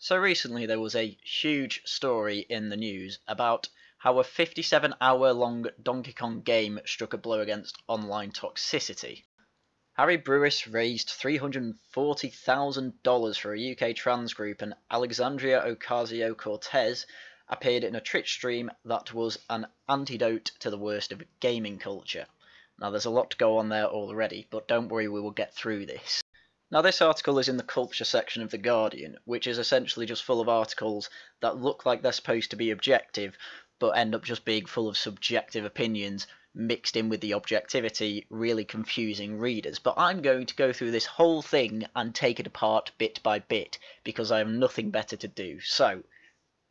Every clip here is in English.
So recently there was a huge story in the news about how a 57-hour-long Donkey Kong game struck a blow against online toxicity. Harry Brewis raised $340,000 for a UK trans group, and Alexandria Ocasio-Cortez appeared in a Twitch stream that was an antidote to the worst of gaming culture. Now there's a lot to go on there already, but don't worry, we will get through this. Now this article is in the culture section of The Guardian, which is essentially just full of articles that look like they're supposed to be objective, but end up just being full of subjective opinions mixed in with the objectivity, really confusing readers. But I'm going to go through this whole thing and take it apart bit by bit, because I have nothing better to do. So,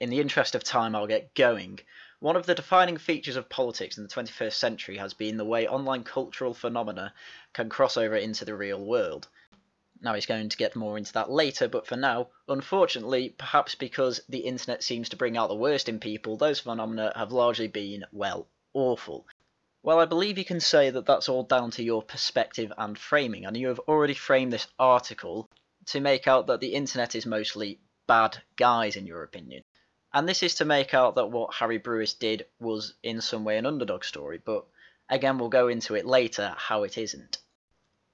in the interest of time, I'll get going. One of the defining features of politics in the 21st century has been the way online cultural phenomena can cross over into the real world. Now he's going to get more into that later, but for now, unfortunately, perhaps because the internet seems to bring out the worst in people, those phenomena have largely been, well, awful. Well, I believe you can say that that's all down to your perspective and framing, and you have already framed this article to make out that the internet is mostly bad guys, in your opinion. And this is to make out that what Harry Brewis did was in some way an underdog story, but again, we'll go into it later how it isn't.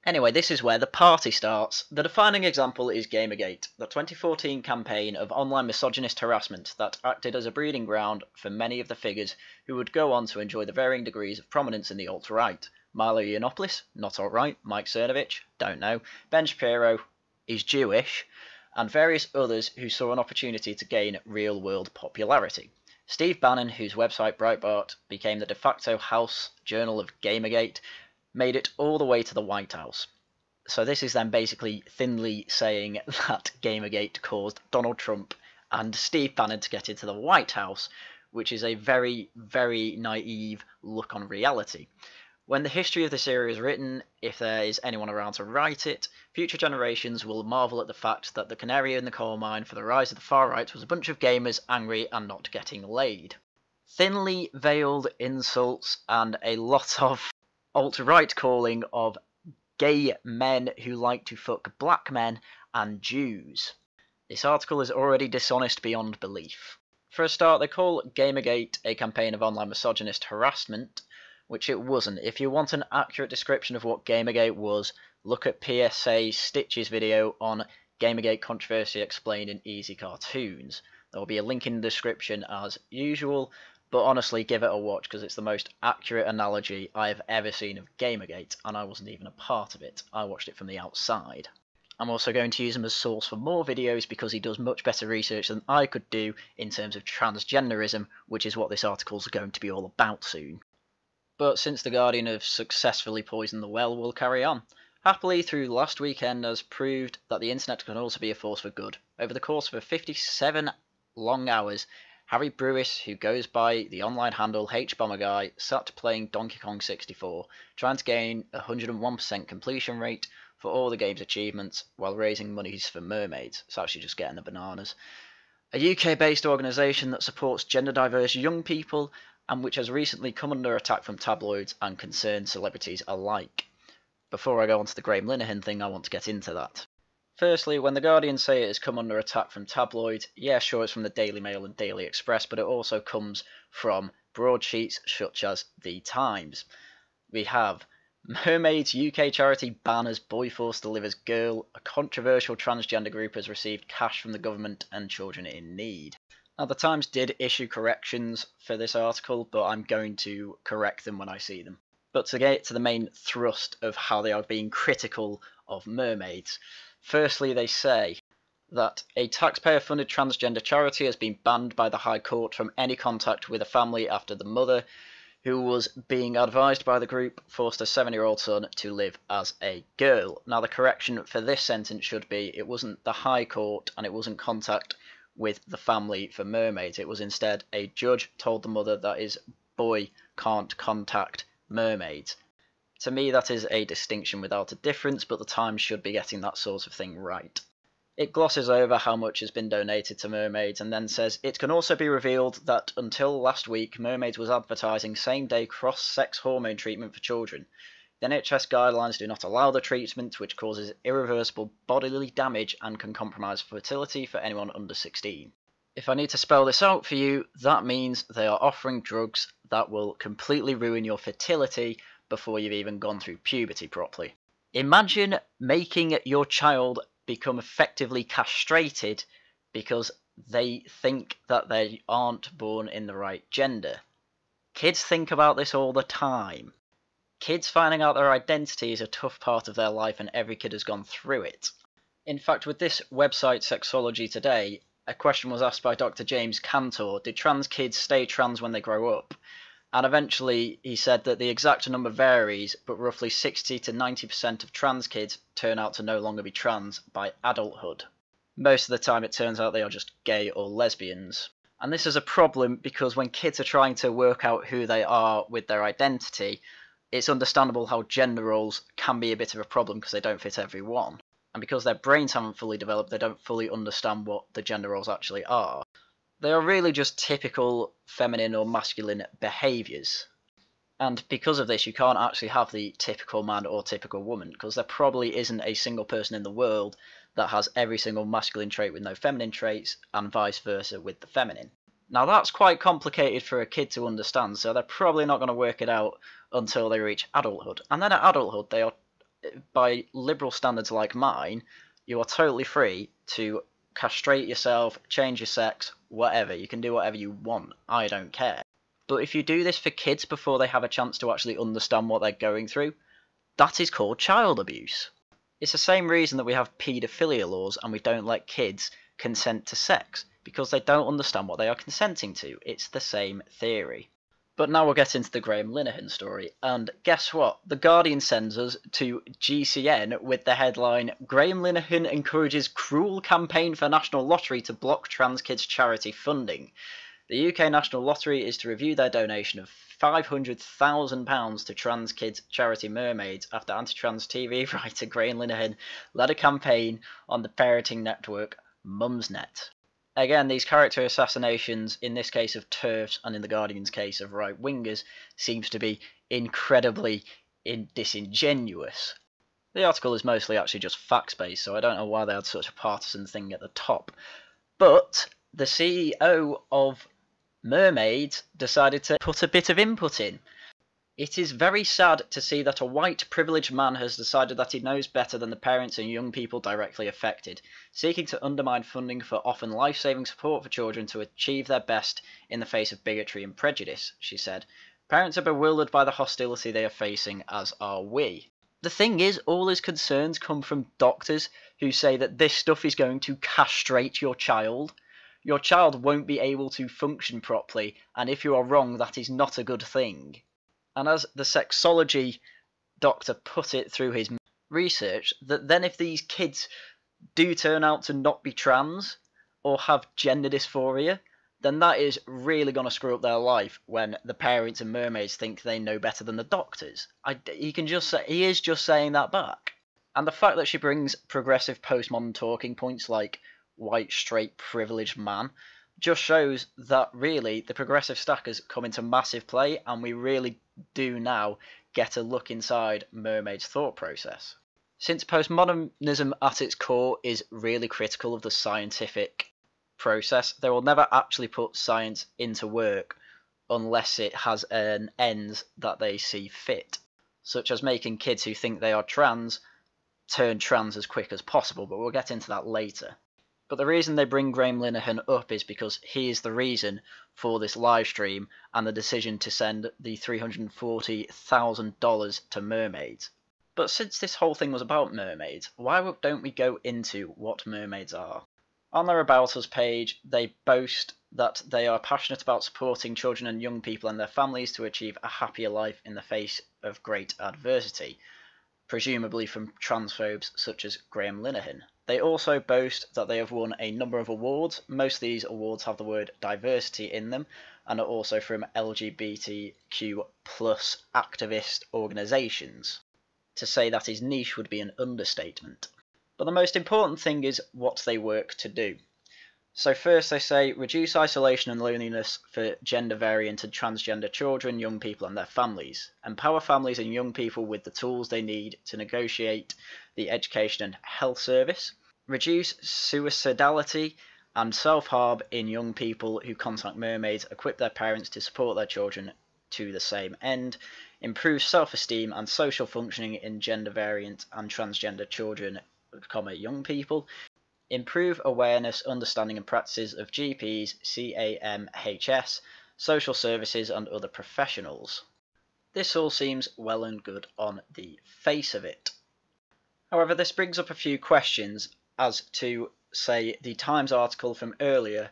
Anyway, this is where the party starts. The defining example is Gamergate, the 2014 campaign of online misogynist harassment that acted as a breeding ground for many of the figures who would go on to enjoy the varying degrees of prominence in the alt-right. Milo Yiannopoulos, not alt-right. Mike Cernovich, don't know. Ben Shapiro, is Jewish, and various others who saw an opportunity to gain real-world popularity. Steve Bannon, whose website Breitbart became the de facto house journal of Gamergate, made it all the way to the White House. So this is then basically thinly saying that Gamergate caused Donald Trump and Steve Bannon to get into the White House, which is a very, very naive look on reality. When the history of this era is written, if there is anyone around to write it, future generations will marvel at the fact that the canary in the coal mine for the rise of the far right was a bunch of gamers angry and not getting laid. Thinly veiled insults and a lot of alt-right calling of gay men who like to fuck black men and Jews. This article is already dishonest beyond belief. For a start, they call Gamergate a campaign of online misogynist harassment, which it wasn't. If you want an accurate description of what Gamergate was, look at PSA Stitch's video on Gamergate controversy explained in easy cartoons. There will be a link in the description as usual, but honestly, give it a watch because it's the most accurate analogy I have ever seen of Gamergate, and I wasn't even a part of it. I watched it from the outside. I'm also going to use him as source for more videos because he does much better research than I could do in terms of transgenderism, which is what this article is going to be all about soon. But since The Guardian have successfully poisoned the well, we'll carry on. Happily, through last weekend has proved that the internet can also be a force for good. Over the course of 57 long hours, Harry Brewis, who goes by the online handle Hbomberguy, sat playing Donkey Kong 64, trying to gain a 101% completion rate for all the game's achievements while raising monies for mermaids. It's actually just getting the bananas. A UK-based organisation that supports gender-diverse young people and which has recently come under attack from tabloids and concerned celebrities alike. Before I go on to the Graham Linehan thing, I want to get into that. Firstly, when The Guardian say it has come under attack from tabloids, yeah, sure, it's from the Daily Mail and Daily Express, but it also comes from broadsheets such as The Times. We have Mermaids UK charity banners Boy Force delivers girl, a controversial transgender group has received cash from the government and children in need. Now, The Times did issue corrections for this article, but I'm going to correct them when I see them. But to get to the main thrust of how they are being critical of mermaids, firstly, they say that a taxpayer-funded transgender charity has been banned by the High Court from any contact with a family after the mother, who was being advised by the group, forced her 7-year-old son to live as a girl. Now, the correction for this sentence should be, it wasn't the High Court and it wasn't contact with the family for mermaids. It was instead a judge told the mother that his boy can't contact mermaids. To me, that is a distinction without a difference, but the Times should be getting that sort of thing right. It glosses over how much has been donated to mermaids and then says, it can also be revealed that until last week, Mermaids was advertising same-day cross-sex hormone treatment for children. The NHS guidelines do not allow the treatment, which causes irreversible bodily damage and can compromise fertility for anyone under 16. If I need to spell this out for you, that means they are offering drugs that will completely ruin your fertility before you've even gone through puberty properly. Imagine making your child become effectively castrated because they think that they aren't born in the right gender. Kids think about this all the time. Kids finding out their identity is a tough part of their life, and every kid has gone through it. In fact, with this website Sexology Today, a question was asked by Dr. James Cantor: did trans kids stay trans when they grow up? And eventually he said that the exact number varies, but roughly 60 to 90% of trans kids turn out to no longer be trans by adulthood. Most of the time it turns out they are just gay or lesbians. And this is a problem because when kids are trying to work out who they are with their identity, it's understandable how gender roles can be a bit of a problem because they don't fit everyone. And because their brains haven't fully developed, they don't fully understand what the gender roles actually are. They are really just typical feminine or masculine behaviours. And because of this, you can't actually have the typical man or typical woman, because there probably isn't a single person in the world that has every single masculine trait with no feminine traits, and vice versa with the feminine. Now that's quite complicated for a kid to understand, so they're probably not going to work it out until they reach adulthood. And then at adulthood, they are, by liberal standards like mine, you are totally free to castrate yourself, change your sex, whatever. You can do whatever you want. I don't care. But if you do this for kids before they have a chance to actually understand what they're going through, that is called child abuse. It's the same reason that we have paedophilia laws and we don't let kids consent to sex, because they don't understand what they are consenting to. It's the same theory. But now we'll get into the Graham Linehan story, and guess what? The Guardian sends us to GCN with the headline: Graham Linehan encourages cruel campaign for National Lottery to block trans kids charity funding. The UK National Lottery is to review their donation of £500,000 to trans kids charity Mermaids after anti-trans TV writer Graham Linehan led a campaign on the parenting network Mumsnet. Again, these character assassinations, in this case of TERFs and in the Guardian's case of right-wingers, seems to be incredibly disingenuous. The article is mostly actually just facts-based, so I don't know why they had such a partisan thing at the top. But the CEO of Mermaids decided to put a bit of input in. It is very sad to see that a white privileged man has decided that he knows better than the parents and young people directly affected, seeking to undermine funding for often life-saving support for children to achieve their best in the face of bigotry and prejudice, she said. Parents are bewildered by the hostility they are facing, as are we. The thing is, all his concerns come from doctors who say that this stuff is going to castrate your child. Your child won't be able to function properly, and if you are wrong, that is not a good thing. And as the sexology doctor put it through his research, that then if these kids do turn out to not be trans or have gender dysphoria, then that is really going to screw up their life when the parents and mermaids think they know better than the doctors. He is just saying that back. And the fact that she brings progressive postmodern talking points like white, straight, privileged man just shows that really the progressive stackers come into massive play, and we really do now get a look inside Mermaid's thought process. Since postmodernism at its core is really critical of the scientific process, they will never actually put science into work unless it has an end that they see fit, such as making kids who think they are trans turn trans as quick as possible, but we'll get into that later. But the reason they bring Graham Linehan up is because he is the reason for this live stream and the decision to send the $340,000 to Mermaids. But since this whole thing was about mermaids, why don't we go into what mermaids are? On their About Us page, they boast that they are passionate about supporting children and young people and their families to achieve a happier life in the face of great adversity, presumably from transphobes such as Graham Linehan. They also boast that they have won a number of awards. Most of these awards have the word diversity in them and are also from LGBTQ+ activist organisations. To say that is niche would be an understatement. But the most important thing is what they work to do. So first they say reduce isolation and loneliness for gender variant and transgender children, young people and their families. Empower families and young people with the tools they need to negotiate the education and health service. Reduce suicidality and self-harm in young people who contact mermaids. Equip their parents to support their children to the same end. Improve self-esteem and social functioning in gender variant and transgender children, young people. Improve awareness, understanding and practices of GPs, CAMHS, social services and other professionals. This all seems well and good on the face of it. However, this brings up a few questions as to, say, the Times article from earlier,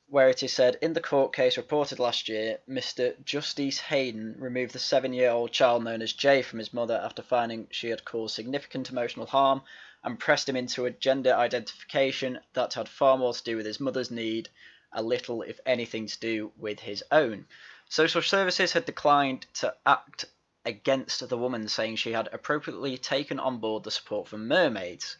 where it is said, in the court case reported last year, Mr. Justice Hayden removed the 7-year-old child known as Jay from his mother after finding she had caused significant emotional harm and pressed him into a gender identification that had far more to do with his mother's need, a little, if anything, to do with his own. Social services had declined to act against the woman, saying she had appropriately taken on board the support from mermaids.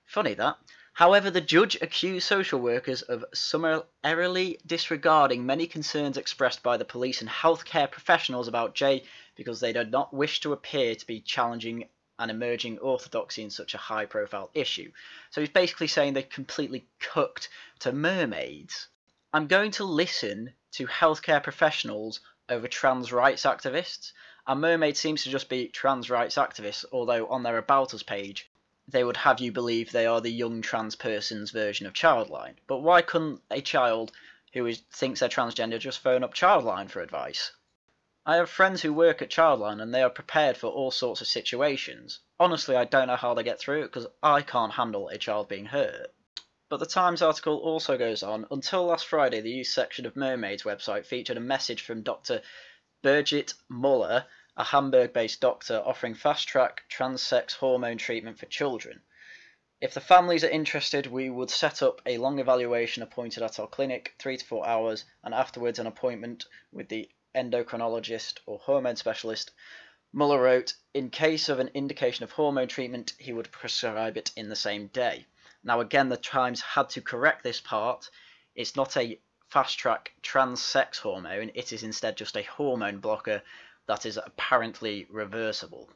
Funny that. However, the judge accused social workers of summarily disregarding many concerns expressed by the police and healthcare professionals about Jay because they did not wish to appear to be challenging an emerging orthodoxy in such a high-profile issue. So he's basically saying they completely cooked to mermaids. I'm going to listen to healthcare professionals over trans rights activists, and mermaid seems to just be trans rights activists, although on their About Us page they would have you believe they are the young trans person's version of Childline. But why couldn't a child who thinks they're transgender just phone up Childline for advice? I have friends who work at Childline and they are prepared for all sorts of situations. Honestly, I don't know how they get through it because I can't handle a child being hurt. But the Times article also goes on, until last Friday the youth section of Mermaid's website featured a message from Dr. Birgit Muller, a Hamburg-based doctor offering fast-track trans-sex hormone treatment for children. If the families are interested, we would set up a long evaluation appointed at our clinic, 3 to 4 hours, and afterwards an appointment with the endocrinologist or hormone specialist. Muller wrote, in case of an indication of hormone treatment, he would prescribe it in the same day. Now again, the Times had to correct this part. It's not a fast-track trans-sex hormone, it is instead just a hormone blocker that is apparently reversible,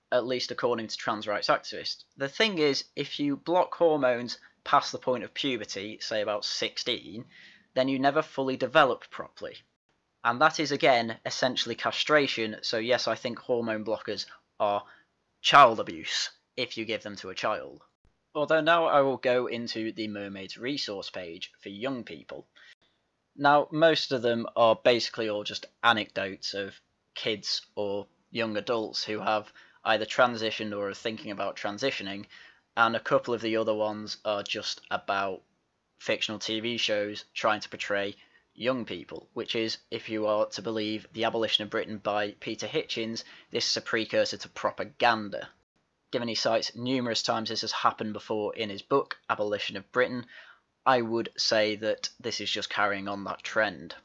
at least according to trans rights activists. The thing is, if you block hormones past the point of puberty, say about 16, then you never fully develop properly. And that is, again, essentially castration, so yes, I think hormone blockers are child abuse if you give them to a child. Although now I will go into the Mermaid's resource page for young people. Now, most of them are basically all just anecdotes of kids or young adults who have either transitioned or are thinking about transitioning, and a couple of the other ones are just about fictional TV shows trying to portray young people, which is, if you are to believe The Abolition of Britain by Peter Hitchens, this is a precursor to propaganda. Given he cites numerous times this has happened before in his book, Abolition of Britain, I would say that this is just carrying on that trend.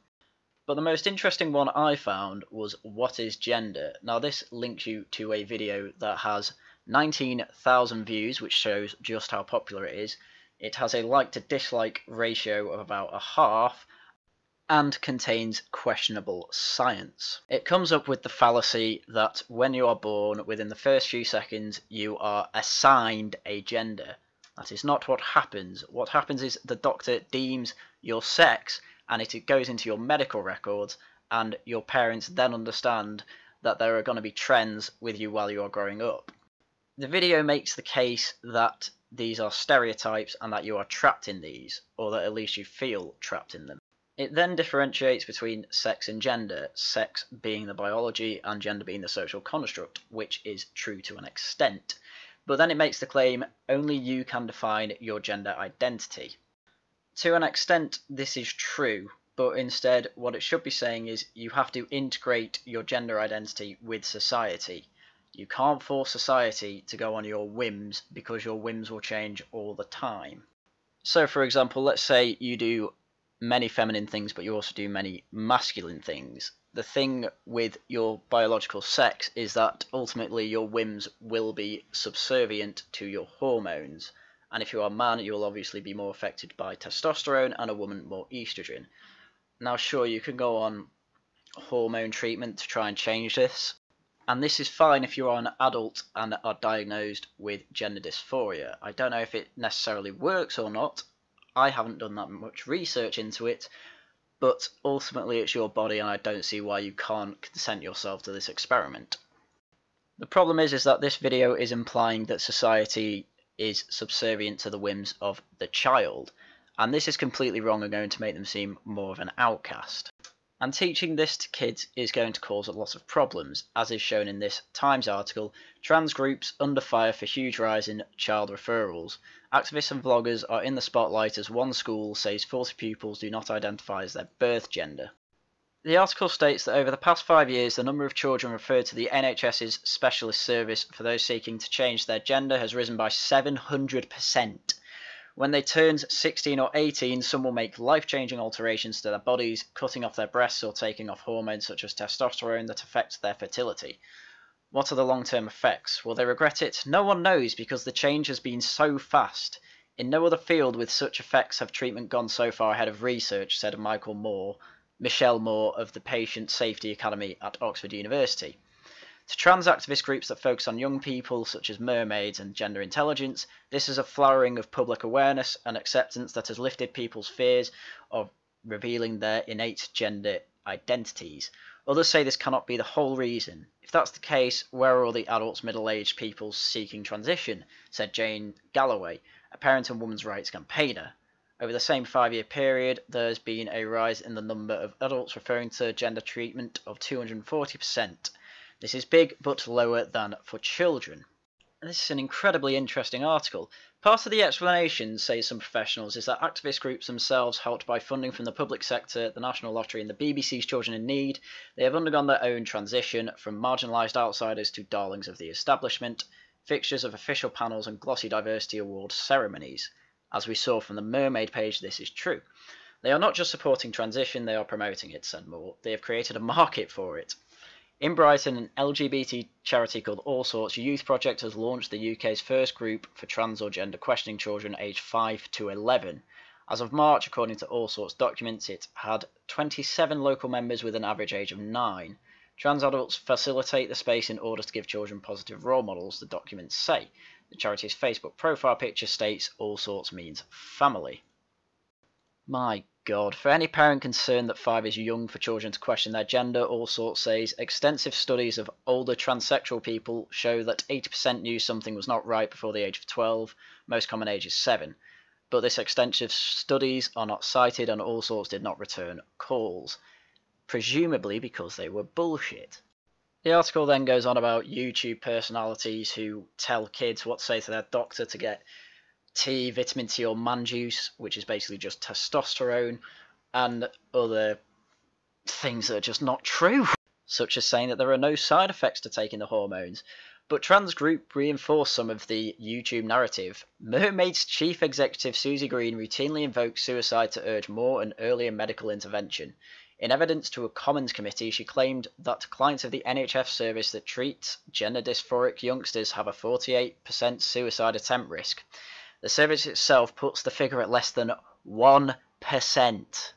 But the most interesting one I found was What is Gender? Now this links you to a video that has 19,000 views, which shows just how popular it is. It has a like to dislike ratio of about a half, and contains questionable science. It comes up with the fallacy that when you are born, within the first few seconds, you are assigned a gender. That is not what happens. What happens is the doctor deems your sex, and it goes into your medical records, and your parents then understand that there are going to be trends with you while you are growing up. The video makes the case that these are stereotypes and that you are trapped in these, or that at least you feel trapped in them. It then differentiates between sex and gender, sex being the biology and gender being the social construct, which is true to an extent. But then it makes the claim, only you can define your gender identity. To an extent, this is true, but instead what it should be saying is you have to integrate your gender identity with society. You can't force society to go on your whims, because your whims will change all the time. So for example, let's say you do many feminine things, but you also do many masculine things. The thing with your biological sex is that ultimately your whims will be subservient to your hormones, and if you are a man, you will obviously be more affected by testosterone, and a woman more estrogen. Now, sure, you can go on hormone treatment to try and change this, and this is fine if you are an adult and are diagnosed with gender dysphoria. I don't know if it necessarily works or not. I haven't done that much research into it, but ultimately it's your body, and I don't see why you can't consent yourself to this experiment. The problem is that this video is implying that society is subservient to the whims of the child, and this is completely wrong and going to make them seem more of an outcast. And teaching this to kids is going to cause a lot of problems, as is shown in this Times article. Trans groups under fire for huge rise in child referrals. Activists and vloggers are in the spotlight as one school says 40 pupils do not identify as their birth gender. The article states that over the past 5 years, the number of children referred to the NHS's specialist service for those seeking to change their gender has risen by 700%. When they turn 16 or 18, some will make life-changing alterations to their bodies, cutting off their breasts or taking off hormones such as testosterone that affect their fertility. What are the long-term effects? Will they regret it? No one knows, because the change has been so fast. In no other field with such effects have treatment gone so far ahead of research, said Michelle Moore of the Patient Safety Academy at Oxford University. To trans activist groups that focus on young people, such as mermaids and gender intelligence, this is a flowering of public awareness and acceptance that has lifted people's fears of revealing their innate gender identities. Others say this cannot be the whole reason. If that's the case, where are all the adults, middle-aged people seeking transition? Said Jane Galloway, a parent and women's rights campaigner. Over the same 5-year period, there has been a rise in the number of adults referring to gender treatment of 240%. This is big, but lower than for children. And this is an incredibly interesting article. Part of the explanation, say some professionals, is that activist groups themselves, helped by funding from the public sector, the National Lottery and the BBC's Children in Need, they have undergone their own transition from marginalised outsiders to darlings of the establishment, fixtures of official panels and glossy diversity award ceremonies. As we saw from the Mermaid page, this is true. They are not just supporting transition, they are promoting it, said Moore. They have created a market for it. In Brighton, an LGBT charity called All Sorts Youth Project has launched the UK's first group for trans or gender questioning children aged 5 to 11. As of March, according to All Sorts documents, it had 27 local members with an average age of 9. Trans adults facilitate the space in order to give children positive role models, the documents say. The charity's Facebook profile picture states All Sorts means family. My God, for any parent concerned that 5 is young for children to question their gender, All Sorts says extensive studies of older transsexual people show that 80% knew something was not right before the age of 12, most common age is 7. But this extensive studies are not cited, and All Sorts did not return calls, presumably because they were bullshit. The article then goes on about YouTube personalities who tell kids what to say to their doctor to get tea, vitamin T or man juice, which is basically just testosterone, and other things that are just not true, such as saying that there are no side effects to taking the hormones. But Trans Group reinforced some of the YouTube narrative. Mermaid's chief executive Susie Green routinely invokes suicide to urge more and earlier medical intervention. In evidence to a Commons committee, she claimed that clients of the NHS service that treats gender dysphoric youngsters have a 48% suicide attempt risk. The service itself puts the figure at less than 1%.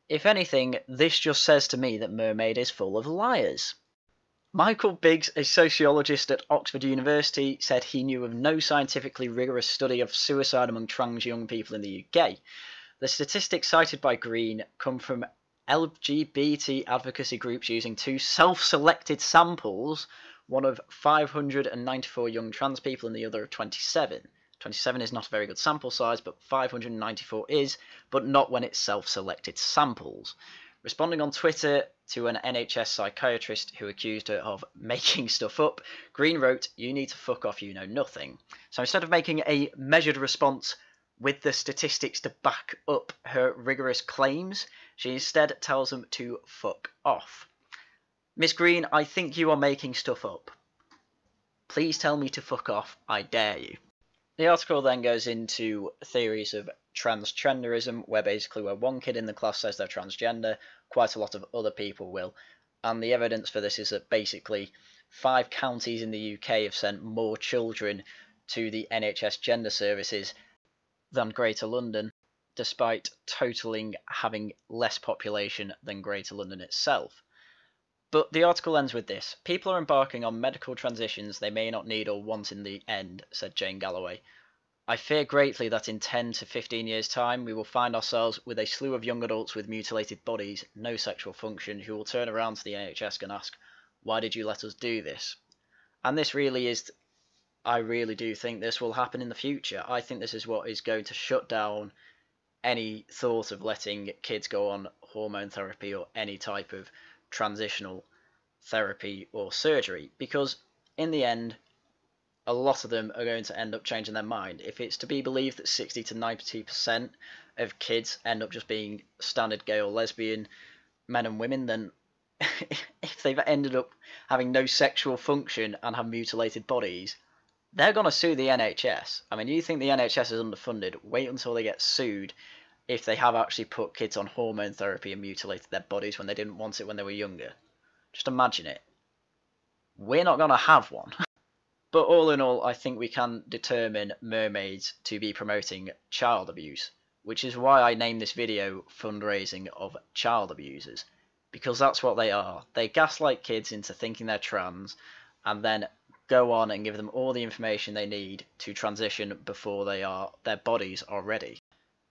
If anything, this just says to me that Mermaid is full of liars. Michael Biggs, a sociologist at Oxford University, said he knew of no scientifically rigorous study of suicide among trans young people in the UK. The statistics cited by Green come from LGBT advocacy groups using 2 self-selected samples, one of 594 young trans people and the other of 27. 27 is not a very good sample size, but 594 is, but not when it's self-selected samples. Responding on Twitter to an NHS psychiatrist who accused her of making stuff up, Green wrote, "You need to fuck off, you know nothing." So instead of making a measured response with the statistics to back up her rigorous claims, she instead tells them to fuck off. Miss Green, I think you are making stuff up. Please tell me to fuck off, I dare you. The article then goes into theories of transgenderism, where basically where one kid in the class says they're transgender, quite a lot of other people will. And the evidence for this is that basically 5 counties in the UK have sent more children to the NHS gender services than Greater London, despite totaling having less population than Greater London itself. But the article ends with this: "People are embarking on medical transitions they may not need or want in the end," said Jane Galloway. "I fear greatly that in 10 to 15 years' time we will find ourselves with a slew of young adults with mutilated bodies, no sexual function, who will turn around to the NHS and ask, 'Why did you let us do this?'" And this really is, I really do think this will happen in the future. I think this is what is going to shut down any thought of letting kids go on hormone therapy or any type of transitional therapy or surgery, because in the end a lot of them are going to end up changing their mind. If it's to be believed that 60 to 90% of kids end up just being standard gay or lesbian men and women, then if they've ended up having no sexual function and have mutilated bodies, they're going to sue the NHS. I mean, you think the NHS is underfunded? Wait until they get sued if they have actually put kids on hormone therapy and mutilated their bodies when they didn't want it when they were younger. Just imagine it. We're not going to have one. But all in all, I think we can determine mermaids to be promoting child abuse, which is why I named this video Fundraising of Child Abusers, because that's what they are. They gaslight kids into thinking they're trans and then go on and give them all the information they need to transition before their bodies are ready.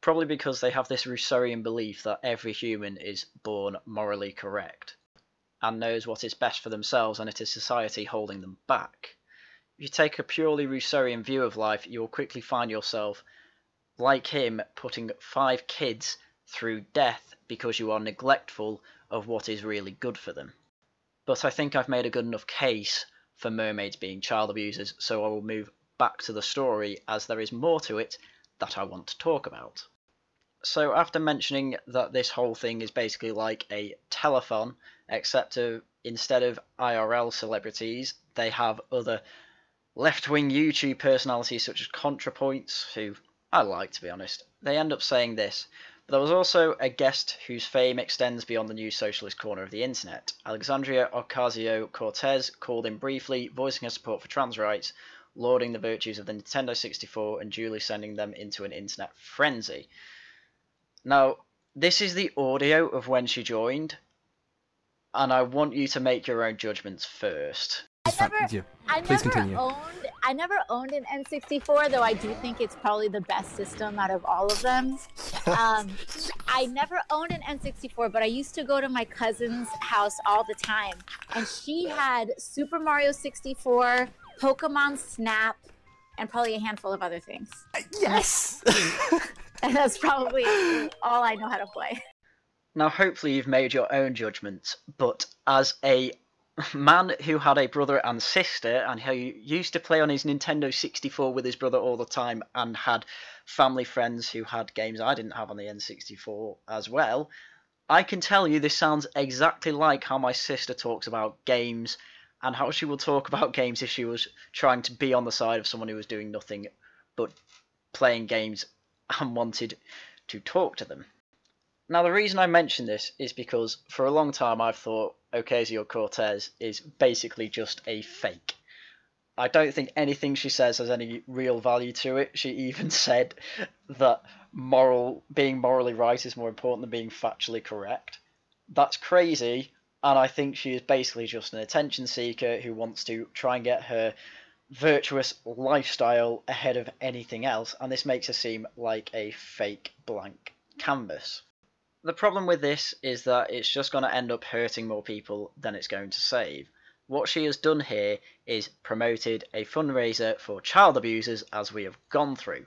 Probably because they have this Rousseauian belief that every human is born morally correct and knows what is best for themselves, and it is society holding them back. If you take a purely Rousseauian view of life, you will quickly find yourself, like him, putting 5 kids through death because you are neglectful of what is really good for them. But I think I've made a good enough case for mermaids being child abusers, so I will move back to the story, as there is more to it that I want to talk about. So after mentioning that this whole thing is basically like a telethon, except instead of IRL celebrities, they have other left-wing YouTube personalities such as ContraPoints, who I like, to be honest. They end up saying this: "But there was also a guest whose fame extends beyond the new socialist corner of the internet. Alexandria Ocasio-Cortez called in briefly, voicing her support for trans rights, lauding the virtues of the Nintendo 64 and duly sending them into an internet frenzy." Now, this is the audio of when she joined, and I want you to make your own judgments first. I never owned an N64, though I do think it's probably the best system out of all of them. I never owned an N64, but I used to go to my cousin's house all the time, and she had Super Mario 64, Pokemon Snap, and probably a handful of other things. Yes! And that's probably all I know how to play. Now, hopefully you've made your own judgments, but as a man who had a brother and sister, and who used to play on his Nintendo 64 with his brother all the time, and had family friends who had games I didn't have on the N64 as well, I can tell you this sounds exactly like how my sister talks about games, and how she will talk about games if she was trying to be on the side of someone who was doing nothing but playing games and wanted to talk to them. Now, the reason I mention this is because for a long time I've thought Ocasio-Cortez is basically just a fake. I don't think anything she says has any real value to it. She even said that being morally right is more important than being factually correct. That's crazy, and I think she is basically just an attention seeker who wants to try and get her virtuous lifestyle ahead of anything else, and this makes her seem like a fake blank canvas. The problem with this is that it's just going to end up hurting more people than it's going to save. What she has done here is promoted a fundraiser for child abusers, as we have gone through.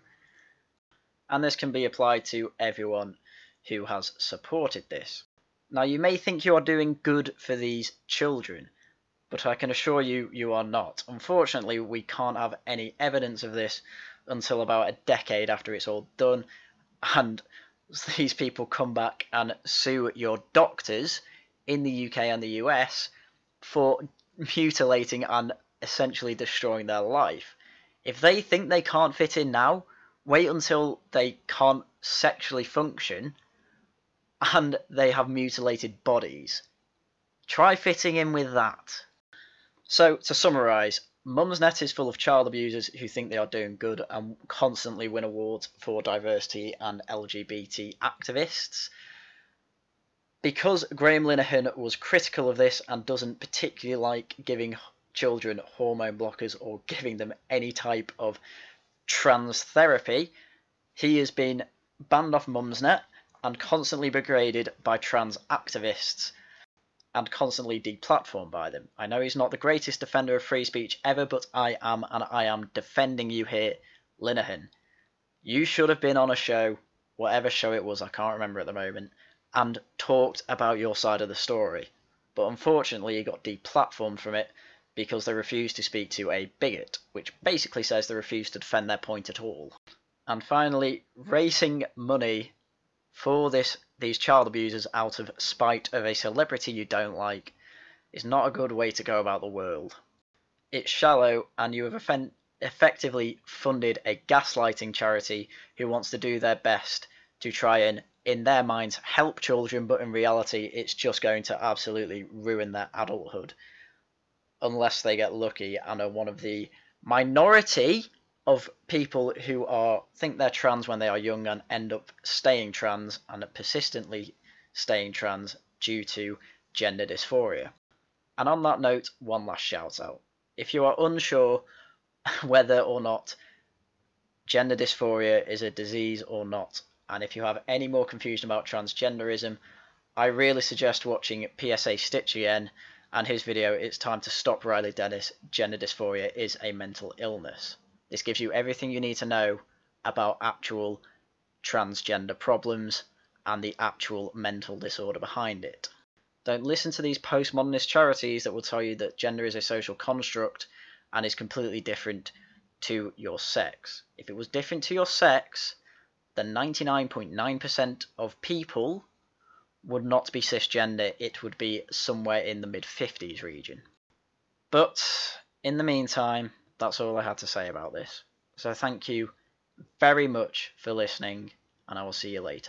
And this can be applied to everyone who has supported this. Now, you may think you are doing good for these children, but I can assure you, you are not. Unfortunately, we can't have any evidence of this until about a decade after it's all done, and these people come back and sue your doctors in the UK and the US for mutilating and essentially destroying their life. If they think they can't fit in now, wait until they can't sexually function and they have mutilated bodies. Try fitting in with that. So, to summarise, Mumsnet is full of child abusers who think they are doing good and constantly win awards for diversity and LGBT activists. Because Graham Linehan was critical of this and doesn't particularly like giving children hormone blockers or giving them any type of trans therapy, he has been banned off Mumsnet and constantly degraded by trans activists and constantly deplatformed by them. I know he's not the greatest defender of free speech ever, but I am, and I am defending you here, Linehan. You should have been on a show, whatever show it was, I can't remember at the moment, and talked about your side of the story. But unfortunately, you got deplatformed from it because they refused to speak to a bigot, which basically says they refused to defend their point at all. And finally, raising money for these child abusers out of spite of a celebrity you don't like is not a good way to go about the world. It's shallow, and you have effectively funded a gaslighting charity who wants to do their best to try and, in their minds, help children, but in reality it's just going to absolutely ruin their adulthood unless they get lucky and are one of the minority of people who think they're trans when they are young and end up staying trans and persistently staying trans due to gender dysphoria. And on that note, one last shout out. If you are unsure whether or not gender dysphoria is a disease or not, and if you have any more confusion about transgenderism, I really suggest watching PSA Stitch again and his video, It's Time to Stop Riley Dennis, Gender Dysphoria is a Mental Illness. This gives you everything you need to know about actual transgender problems and the actual mental disorder behind it. Don't listen to these postmodernist charities that will tell you that gender is a social construct and is completely different to your sex. If it was different to your sex, then 99.9% of people would not be cisgender. It would be somewhere in the mid-50s region. But in the meantime, that's all I had to say about this. So thank you very much for listening, and I will see you later.